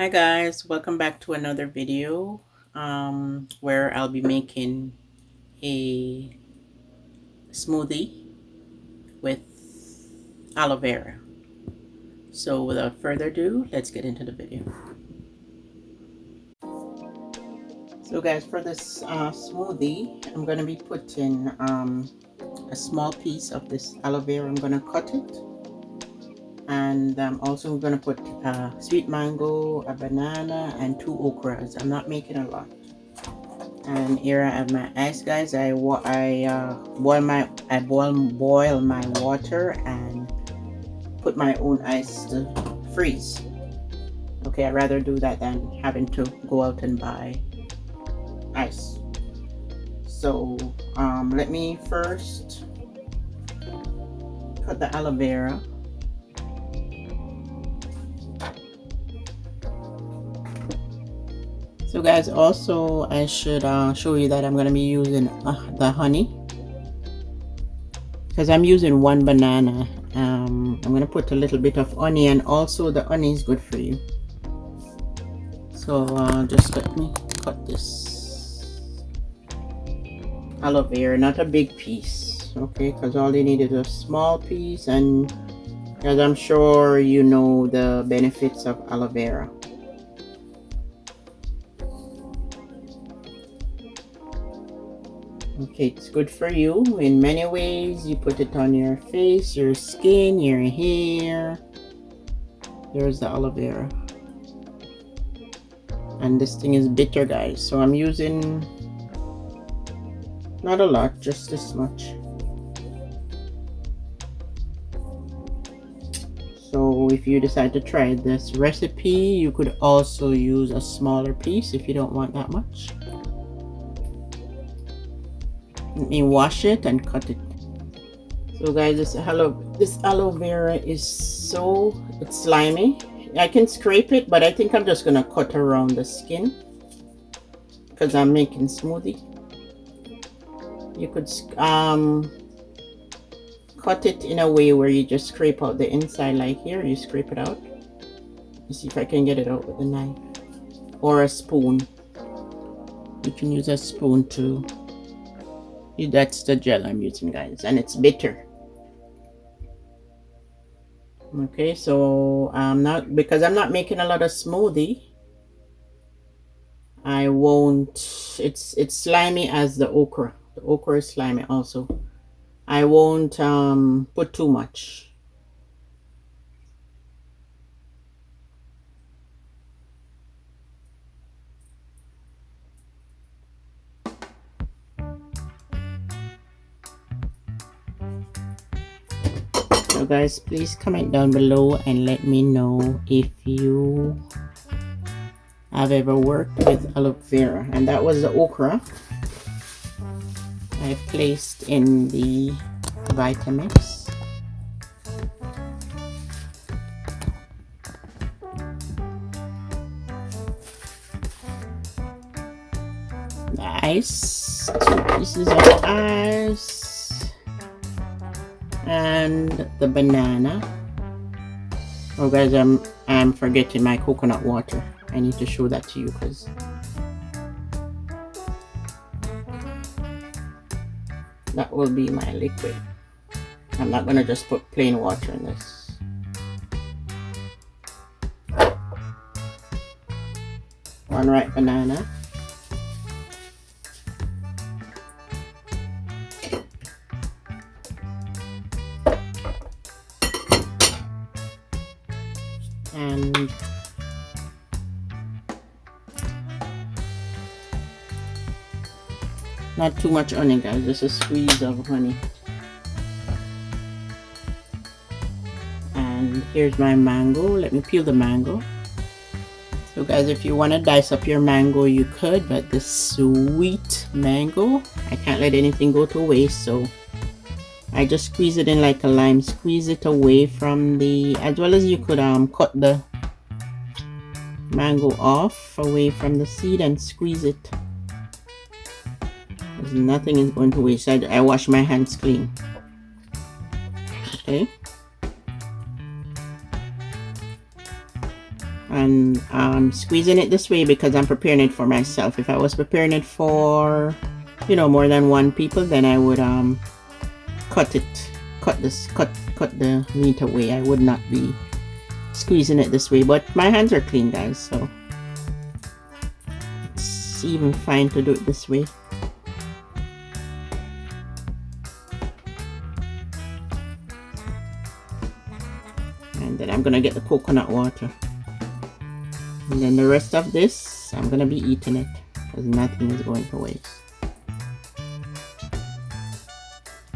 Hi guys, welcome back to another video where I'll be making a smoothie with aloe vera. So without further ado, let's get into the video. So guys, for this smoothie, I'm going to be putting a small piece of this aloe vera. I'm going to cut it, and I'm also going to put sweet mango, a banana, and 2 okras. I'm not making a lot. And here I have my ice, guys. I boil my water and put my own ice to freeze. Okay, I'd rather do that than having to go out and buy ice. So let me first cut the aloe vera. So guys, also I should show you that I'm going to be using the honey, because I'm using 1 banana. I'm going to put a little bit of honey, and also the honey is good for you. So just let me cut this aloe vera, not a big piece, okay, because all you need is a small piece, and as I'm sure you know the benefits of aloe vera. Okay, it's good for you in many ways. You put it on your face, your skin, your hair. There's the aloe vera. And this thing is bitter, guys. So I'm using not a lot, just this much. So if you decide to try this recipe, you could also use a smaller piece if you don't want that much. Let me wash it and cut it. So guys, this aloe vera is it's slimy. I can scrape it, but I think I'm just gonna cut around the skin because I'm making smoothie. You could cut it in a way where you just scrape out the inside, like here. You scrape it out. Let's see if I can get it out with a knife or a spoon. You can use a spoon too. That's the gel I'm using, guys, and it's bitter. Okay, so because I'm not making a lot of smoothie, I won't. It's slimy as the okra. The okra is slimy also. I won't put too much. So guys, please comment down below and let me know if you have ever worked with aloe vera. And that was the okra I placed in the Vitamix. The ice, 2 pieces of ice, and the banana. Oh guys, I'm forgetting my coconut water. I need to show that to you because that will be my liquid. I'm not gonna just put plain water in this. One ripe banana. And not too much honey, guys, just a squeeze of honey. And here's my mango. Let me peel the mango. So guys, if you want to dice up your mango, you could, but this sweet mango, I can't let anything go to waste, so I just squeeze it in like a lime. Squeeze it away from the, as well as you could cut the mango off away from the seed and squeeze it. Because nothing is going to waste. I wash my hands clean. Okay. And I'm squeezing it this way because I'm preparing it for myself. If I was preparing it for, you know, more than one people, then I would cut the meat away. I would not be squeezing it this way, but my hands are clean, guys, so it's even fine to do it this way. And then I'm gonna get the coconut water, and then the rest of this I'm gonna be eating it because nothing is going to waste.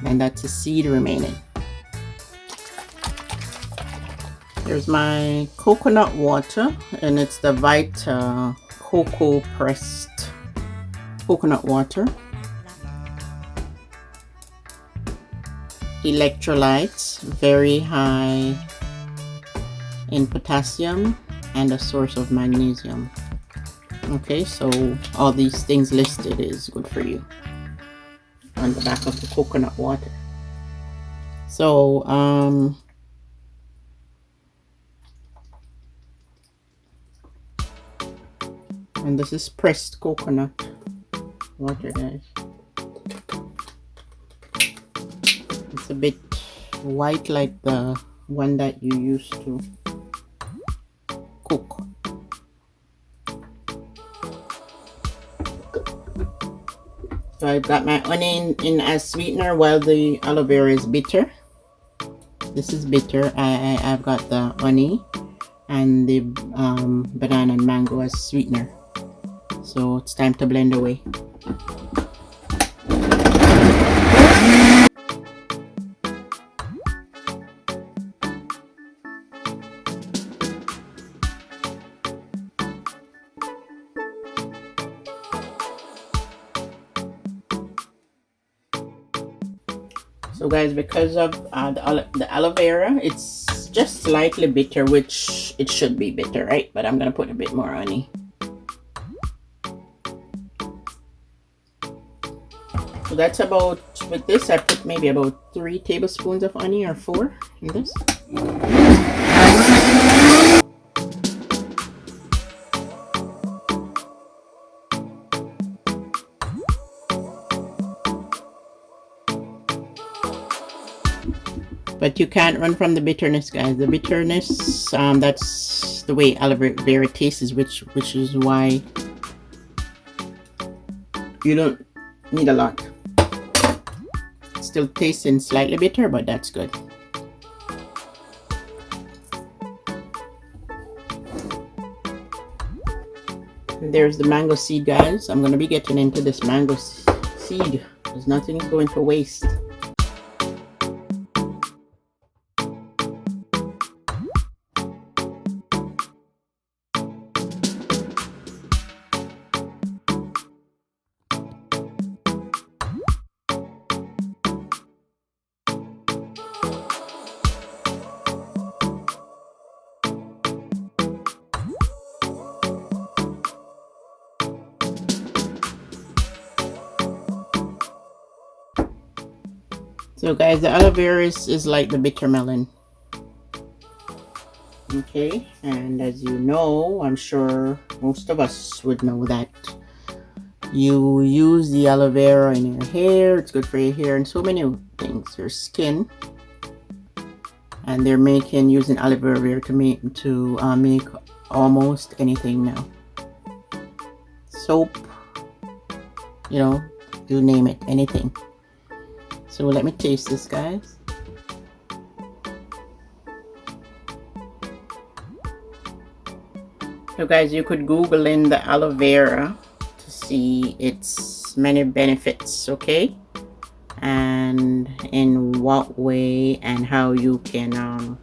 And that's a seed remaining. Here's my coconut water, and it's the Vita cocoa pressed coconut water. Electrolytes, very high in potassium and a source of magnesium. Okay, so all these things listed is good for you on the back of the coconut water. So and this is pressed coconut water, guys. It's a bit white like the one that you used to cook. So I've got my onion in as sweetener while the aloe vera is bitter. This is bitter. I've got the honey and the banana and mango as sweetener. So it's time to blend away. So guys, because of the aloe vera, it's just slightly bitter, which it should be bitter, right? But I'm gonna put a bit more honey. So that's about, with this I put maybe about 3 tablespoons of honey, or 4 in this. But you can't run from the bitterness, guys. The bitterness, that's the way aloe vera tastes, which is why you don't need a lot. It's still tasting slightly bitter, but that's good. And there's the mango seed, guys. I'm gonna be getting into this mango seed because nothing is going to waste. So guys, the aloe vera is like the bitter melon. Okay, and as you know, I'm sure most of us would know that you use the aloe vera in your hair. It's good for your hair and so many things. Your skin. And they're using aloe vera to make almost anything now. Soap, you know, you name it, anything. So let me taste this, guys. So guys, you could Google in the aloe vera to see its many benefits, okay? And in what way and how you can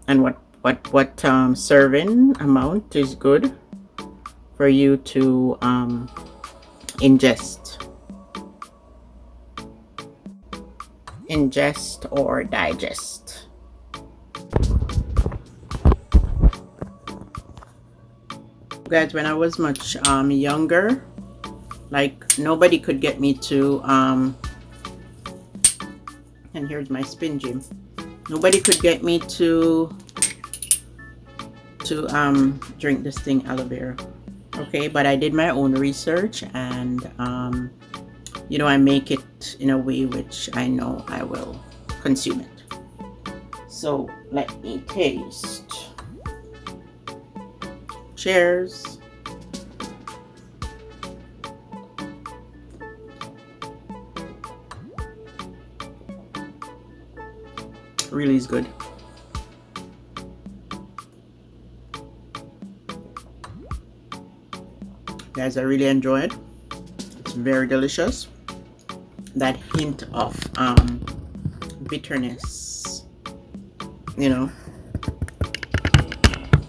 and what serving amount is good for you to ingest or digest. Guys, when I was much younger, like nobody could get me to and here's my spin gym. Nobody could get me to to drink this thing aloe vera. Okay, but I did my own research, and you know, I make it in a way which I know I will consume it. So let me taste. Cheers. Really is good. Guys, I really enjoy it. It's very delicious. That hint of bitterness, you know,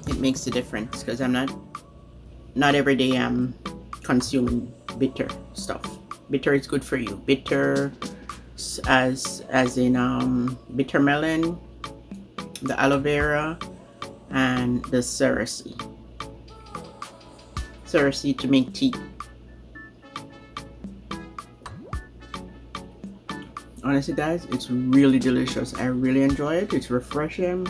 it makes a difference, because I'm not every day I'm consuming bitter stuff. Bitter is good for you. Bitter as in bitter melon, the aloe vera, and the cerasee to make tea. Honestly guys, it's really delicious. I really enjoy it. It's refreshing.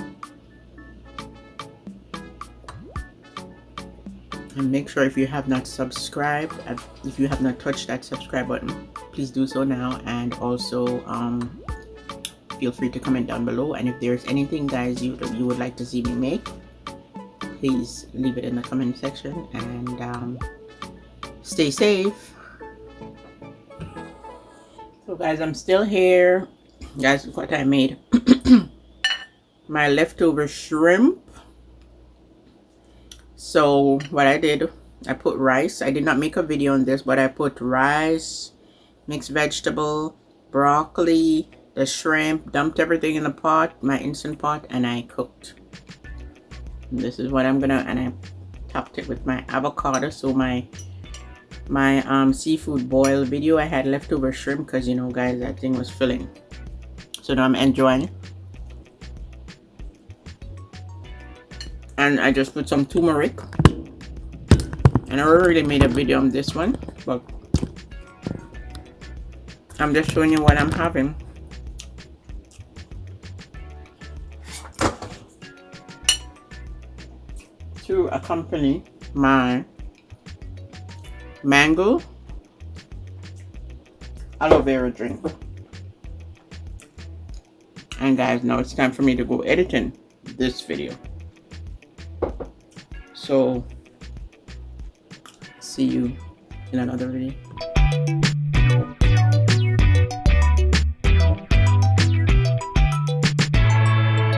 And make sure, if you have not subscribed, if you have not touched that subscribe button, please do so now. And also feel free to comment down below, and if there's anything guys you would like to see me make, please leave it in the comment section. And stay safe. So guys, I'm still here. Guys, what I made. My leftover shrimp. So what I did, I put rice. I did not make a video on this, but I put rice, mixed vegetable, broccoli, the shrimp, dumped everything in the pot, my instant pot, and I cooked. And this is what I'm gonna, and I topped it with my avocado. So my seafood boil video, I had leftover shrimp, because you know guys, that thing was filling. So now I'm enjoying it. And I just put some turmeric, and I already made a video on this one, but I'm just showing you what I'm having. To accompany my mango aloe vera drink. And guys, now it's time for me to go editing this video. So see you in another video.